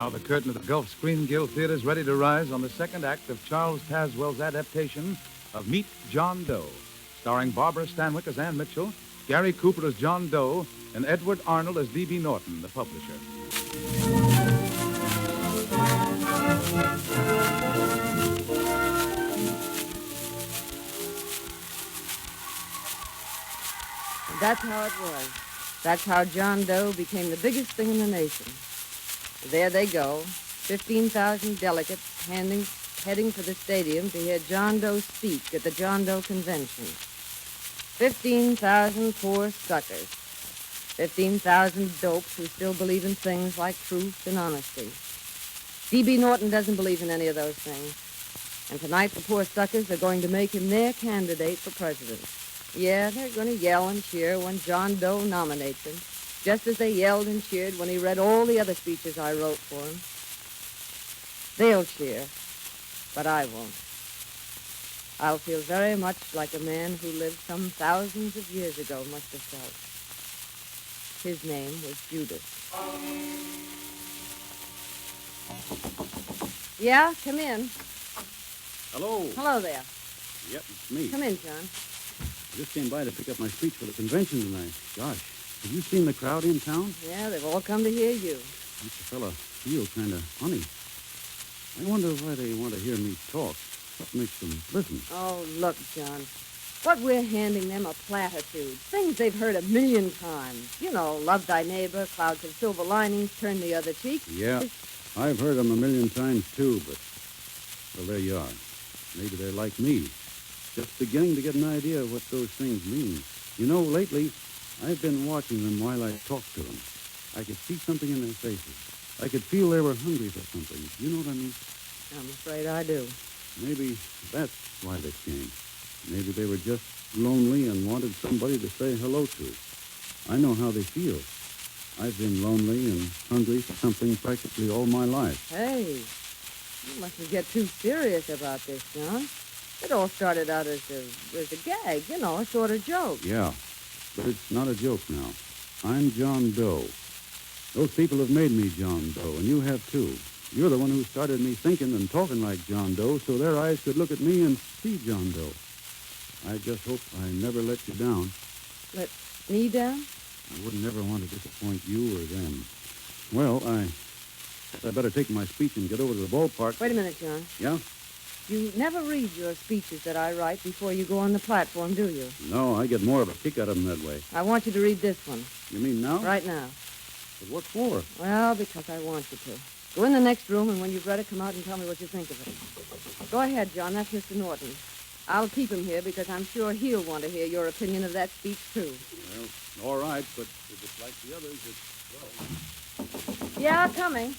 Now the curtain of the Gulf Screen Guild Theater is ready to rise on the second act of Charles Tazwell's adaptation of Meet John Doe, starring Barbara Stanwyck as Ann Mitchell, Gary Cooper as John Doe, and Edward Arnold as D.B. Norton, the publisher. That's how it was. That's how John Doe became the biggest thing in the nation. There they go, 15,000 delegates heading for the stadium to hear John Doe speak at the John Doe convention. 15,000 poor suckers. 15,000 dopes who still believe in things like truth and honesty. D.B. Norton doesn't believe in any of those things. And tonight the poor suckers are going to make him their candidate for president. Yeah, they're going to yell and cheer when John Doe nominates him, just as they yelled and cheered when he read all the other speeches I wrote for him. They'll cheer, but I won't. I'll feel very much like a man who lived some thousands of years ago must have felt. His name was Judas. Yeah, come in. Hello. Hello there. Yep, it's me. Come in, John. I just came by to pick up my speech for the convention tonight. Gosh, have you seen the crowd in town? Yeah, they've all come to hear you. Makes a fella feel kind of funny. I wonder why they want to hear me talk. What makes them listen? Oh, look, John. What we're handing them are platitudes, things they've heard a million times. You know, love thy neighbor, clouds of silver linings, turn the other cheek. Yeah, I've heard them a million times, too, but... Well, there you are. Maybe they're like me, just beginning to get an idea of what those things mean. You know, lately, I've been watching them while I talked to them. I could see something in their faces. I could feel they were hungry for something. You know what I mean? I'm afraid I do. Maybe that's why they came. Maybe they were just lonely and wanted somebody to say hello to. I know how they feel. I've been lonely and hungry for something practically all my life. Hey, you mustn't get too serious about this, John. It all started out as a gag, you know, a sort of joke. Yeah, but it's not a joke now. I'm John Doe. Those people have made me John Doe, and you have too. You're the one who started me thinking and talking like John Doe, so their eyes could look at me and see John Doe. I just hope I never let you down. Let me down? I wouldn't ever want to disappoint you or them. Well, I better take my speech and get over to the ballpark. Wait a minute, John. Yeah? You never read your speeches that I write before you go on the platform, do you? No, I get more of a kick out of them that way. I want you to read this one. You mean now? Right now. But what for? Well, because I want you to. Go in the next room, and when you've read it, come out and tell me what you think of it. Go ahead, John. That's Mr. Norton. I'll keep him here because I'm sure he'll want to hear your opinion of that speech, too. Well, all right, but if it's like the others, it's... Well... Yeah, coming.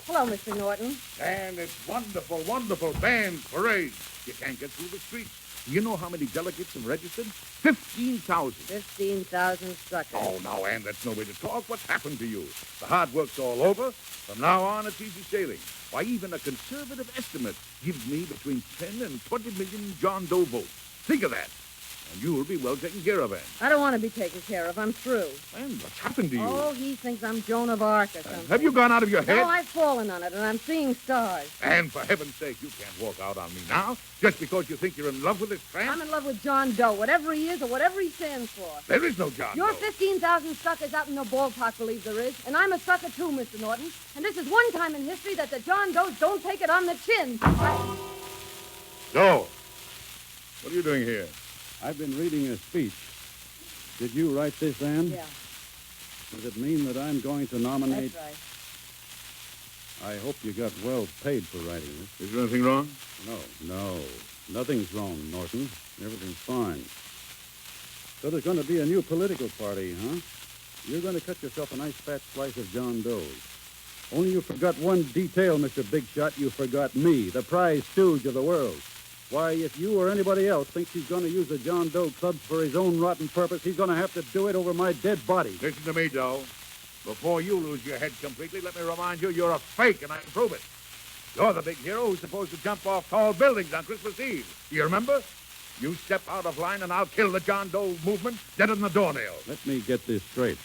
Hello, Mr. Norton. And it's wonderful, wonderful band parade. You can't get through the streets. Do you know how many delegates have registered? 15,000. 15,000 suckers. Oh, now, Ann, that's no way to talk. What's happened to you? The hard work's all over. From now on, it's easy sailing. Why, even a conservative estimate gives me between 10 and 20 million John Doe votes. Think of that. And you'll be well taken care of, Ann. I don't want to be taken care of. I'm through. Ann, what's happened to you? Oh, he thinks I'm Joan of Arc or something. Have you gone out of your head? No, I've fallen on it, and I'm seeing stars. Ann, for heaven's sake, you can't walk out on me now just because you think you're in love with this tramp. I'm in love with John Doe, whatever he is or whatever he stands for. There is no John Your Doe. 15,000 suckers out in the ballpark believe there is, and I'm a sucker too, Mr. Norton. And this is one time in history that the John Does don't take it on the chin. Doe, what are you doing here? I've been reading a speech. Did you write this, Ann? Yeah, Does it mean that I'm going to nominate... that's right. I hope you got well paid for writing this. Is there anything wrong? No. Nothing's wrong, Norton. Everything's fine. So there's going to be a new political party, huh? You're going to cut yourself a nice fat slice of John Doe's. Only you forgot one detail, Mr. Big Shot. You forgot me, the prize stooge of the world. Why, if you or anybody else thinks he's going to use the John Doe clubs for his own rotten purpose, he's going to have to do it over my dead body. Listen to me, Doe. Before you lose your head completely, let me remind you you're a fake, and I can prove it. You're the big hero who's supposed to jump off tall buildings on Christmas Eve. Do you remember? You step out of line, and I'll kill the John Doe movement dead on the doornail. Let me get this straight.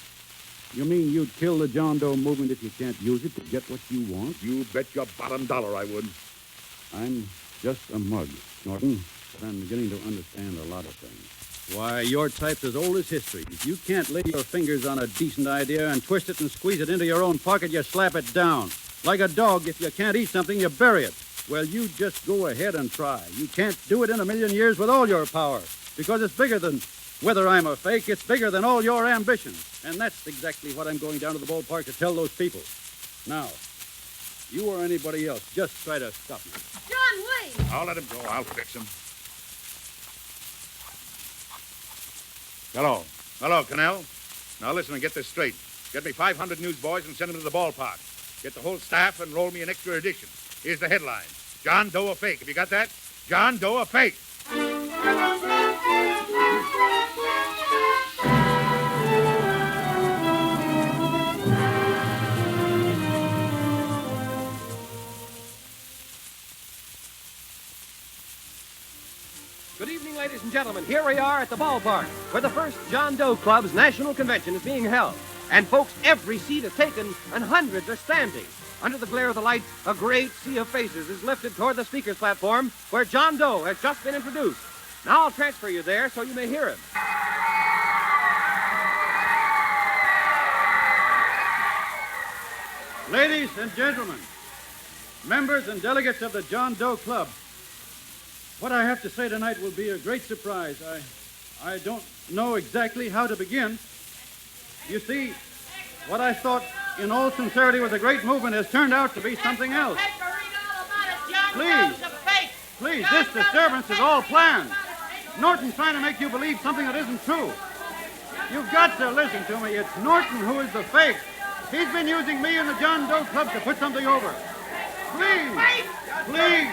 You mean you'd kill the John Doe movement if you can't use it to get what you want? You bet your bottom dollar I would. I'm just a mug, Norton, but I'm beginning to understand a lot of things. Why, your type's as old as history. If you can't lay your fingers on a decent idea and twist it and squeeze it into your own pocket, you slap it down. Like a dog, if you can't eat something, you bury it. Well, you just go ahead and try. You can't do it in a million years with all your power, because it's bigger than whether I'm a fake. It's bigger than all your ambitions. And that's exactly what I'm going down to the ballpark to tell those people. Now, you or anybody else, just try to stop me. John, wait! I'll let him go. I'll fix him. Hello. Hello, Cannell. Now listen and get this straight. Get me 500 newsboys and send them to the ballpark. Get the whole staff and roll me an extra edition. Here's the headline. John Doe a fake. Have you got that? John Doe a fake. Good evening, ladies and gentlemen. Here we are at the ballpark, where the first John Doe Club's national convention is being held. And, folks, every seat is taken, and hundreds are standing. Under the glare of the lights, a great sea of faces is lifted toward the speaker's platform, where John Doe has just been introduced. Now I'll transfer you there so you may hear him. Ladies and gentlemen, members and delegates of the John Doe Club, what I have to say tonight will be a great surprise. I don't know exactly how to begin. You see, what I thought in all sincerity was a great movement has turned out to be something else. Please, this disturbance is all planned. Norton's trying to make you believe something that isn't true. You've got to listen to me. It's Norton who is the fake. He's been using me and the John Doe Club to put something over. Please, listen to me.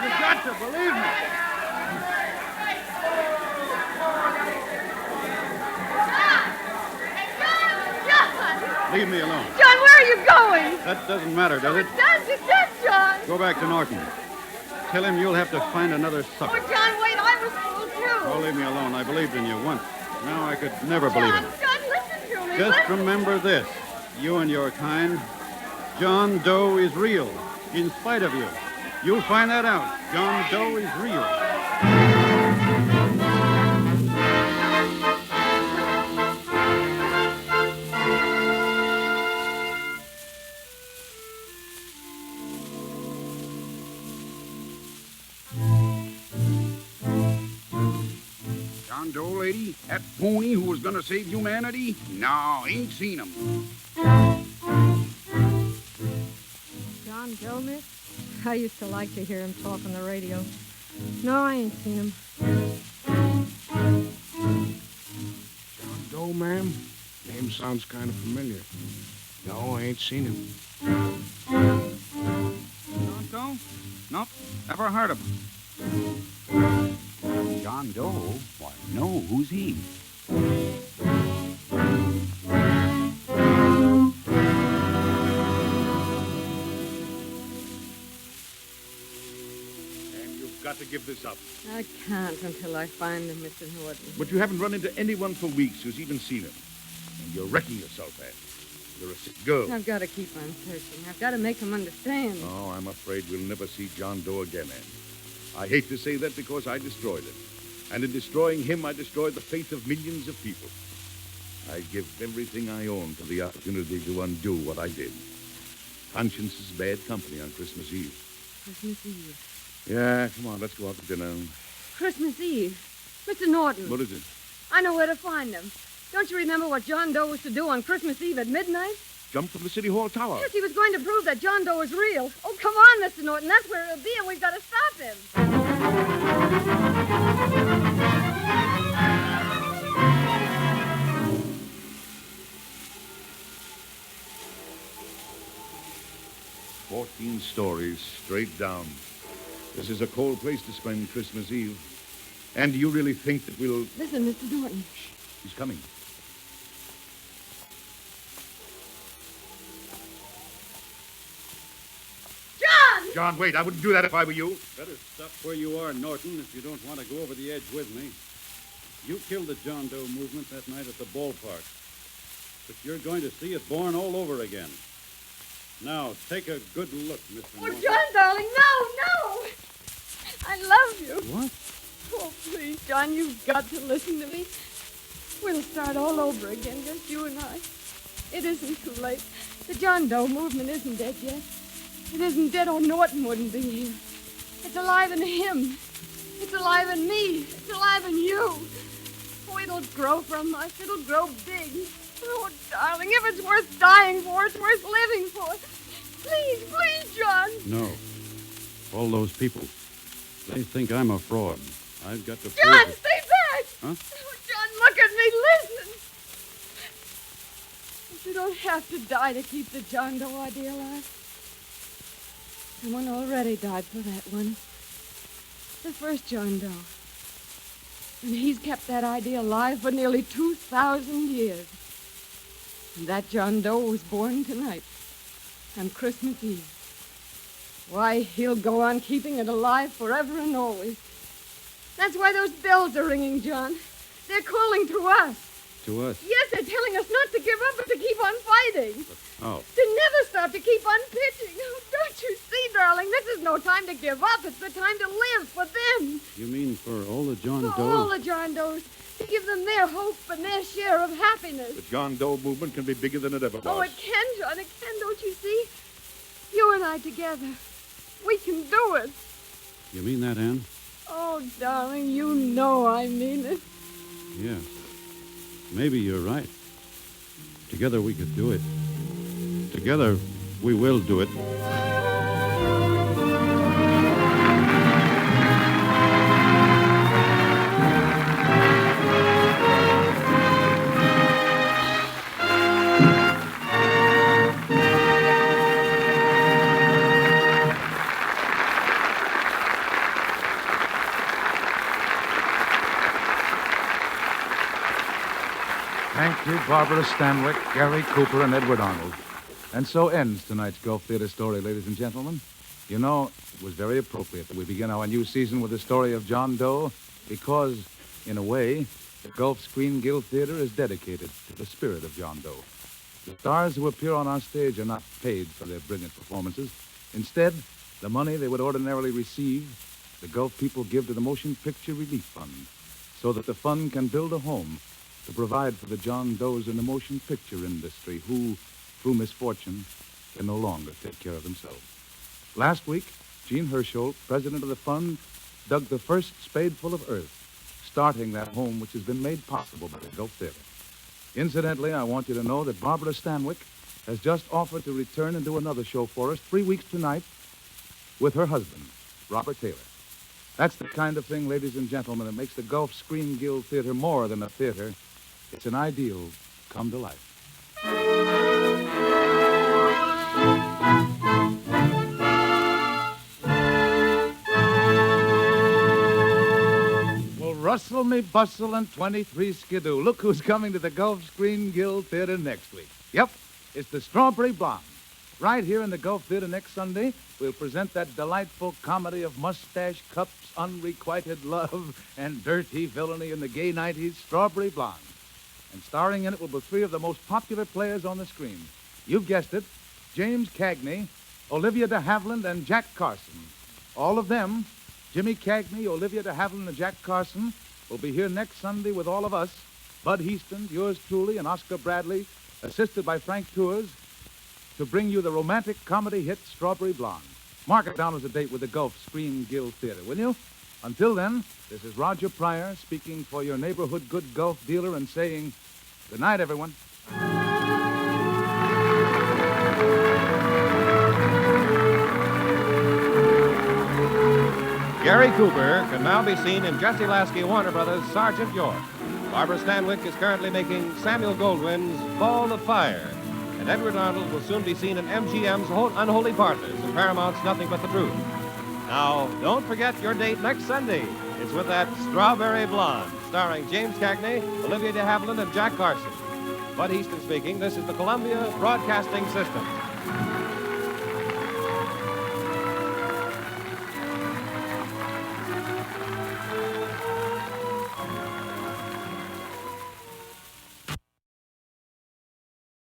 You've got to believe me. Leave me alone. John, where are you going? That doesn't matter, does it? It does, John. Go back to Norton. Tell him you'll have to find another sucker. Oh, John, wait, I was fooled, too. Oh, leave me alone. I believed in you once. Now I could never believe in it. John, listen to me. Just remember this. You and your kind, John Doe is real, in spite of you. You'll find that out. John Doe is real. John Doe, lady? That pony who was going to save humanity? No, ain't seen him. John Doe, miss? I used to like to hear him talk on the radio. No, I ain't seen him. John Doe, ma'am? Name sounds kind of familiar. No, I ain't seen him. John Doe? Nope, never heard of him. John Doe? Why, no, who's he? Got to give this up. I can't until I find him, Mr. Norton. But you haven't run into anyone for weeks who's even seen him. And you're wrecking yourself, Anne. You're a sick girl. I've got to keep on searching. I've got to make him understand. Oh, I'm afraid we'll never see John Doe again, Anne. I hate to say that because I destroyed him. And in destroying him, I destroyed the faith of millions of people. I'd give everything I own for the opportunity to undo what I did. Conscience is bad company on Christmas Eve. Christmas Eve. Yeah, come on, let's go out to dinner. Christmas Eve. Mr. Norton. What is it? I know where to find him. Don't you remember what John Doe was to do on Christmas Eve at midnight? Jump from the City Hall tower. Yes, he was going to prove that John Doe was real. Oh, come on, Mr. Norton. That's where it'll be, and we've got to stop him. 14 stories, straight down. This is a cold place to spend Christmas Eve. And do you really think that we'll... Listen, Mr. Norton. He's coming. John! John, wait. I wouldn't do that if I were you. Better stop where you are, Norton, if you don't want to go over the edge with me. You killed the John Doe movement that night at the ballpark. but you're going to see it born all over again. Now, take a good look, Mr. Oh, Norton. John, darling, no! I love you. What? Oh, please, John, you've got to listen to me. We'll start all over again, just you and I. It isn't too late. The John Doe movement isn't dead yet. It isn't dead or Norton wouldn't be here. It's alive in him. It's alive in me. It's alive in you. Oh, it'll grow from us. It'll grow big. Oh, darling, if it's worth dying for, it's worth living for. Please, please, John. No. All those people, they think I'm a fraud. I've got to John, prove it. stay back. Huh? Oh, John, look at me. Listen. But you don't have to die to keep the John Doe idea alive. Someone already died for that one. The first John Doe. And he's kept that idea alive for nearly 2,000 years. And that John Doe was born tonight, on Christmas Eve. Why, he'll go on keeping it alive forever and always. That's why those bells are ringing, John. They're calling to us. To us? Yes, they're telling us not to give up, but to keep on fighting. Oh. To never stop, to keep on pitching. Oh, don't you see, darling? This is no time to give up. It's the time to live for them. You mean for all the John For Does? all the John Does. To give them their hope and their share of happiness. The John Doe movement can be bigger than it ever was. Oh, it can, John. It can, don't you see? You and I together. We can do it. You mean that, Ann? Oh, darling, you know I mean it. Yes. Maybe you're right. Together we could do it. Together we will do it. Thank you, Barbara Stanwyck, Gary Cooper, and Edward Arnold. And so ends tonight's Gulf Theater story, ladies and gentlemen. You know, it was very appropriate that we begin our new season with the story of John Doe because, in a way, the Gulf Screen Guild Theater is dedicated to the spirit of John Doe. The stars who appear on our stage are not paid for their brilliant performances. Instead, the money they would ordinarily receive, the Gulf people give to the Motion Picture Relief Fund so that the fund can build a home to provide for the John Does in the motion picture industry who, through misfortune, can no longer take care of themselves. Last week, Gene Hersholt, president of the fund, dug the first spadeful of earth, starting that home which has been made possible by the Gulf Theater. Incidentally, I want you to know that Barbara Stanwyck has just offered to return and do another show for us 3 weeks tonight with her husband, Robert Taylor. That's the kind of thing, ladies and gentlemen, that makes the Gulf Screen Guild Theater more than a theater. It's an ideal come to life. Well, rustle me bustle and 23 skidoo. Look who's coming to the Gulf Screen Guild Theater next week. Yep, it's the Strawberry Blonde. Right here in the Gulf Theater next Sunday, we'll present that delightful comedy of mustache cups, unrequited love, and dirty villainy in the gay 90s, Strawberry Blonde. And starring in it will be 3 of the most popular players on the screen. You've guessed it, James Cagney, Olivia de Havilland, and Jack Carson. All of them, Jimmy Cagney, Olivia de Havilland, and Jack Carson, will be here next Sunday with all of us, Bud Heaston, yours truly, and Oscar Bradley, assisted by Frank Tours, to bring you the romantic comedy hit Strawberry Blonde. Mark it down as a date with the Gulf Screen Guild Theater, will you? Until then, this is Roger Pryor speaking for your neighborhood good Gulf dealer and saying, good night, everyone. Gary Cooper can now be seen in Jesse Lasky Warner Brothers' Sergeant York. Barbara Stanwyck is currently making Samuel Goldwyn's Ball of Fire. And Edward Arnold will soon be seen in MGM's Unholy Partners and Paramount's Nothing But the Truth. Now, don't forget your date next Sunday. It's with that Strawberry Blonde, starring James Cagney, Olivia de Havilland, and Jack Carson. Bud Heaston speaking. This is the Columbia Broadcasting System.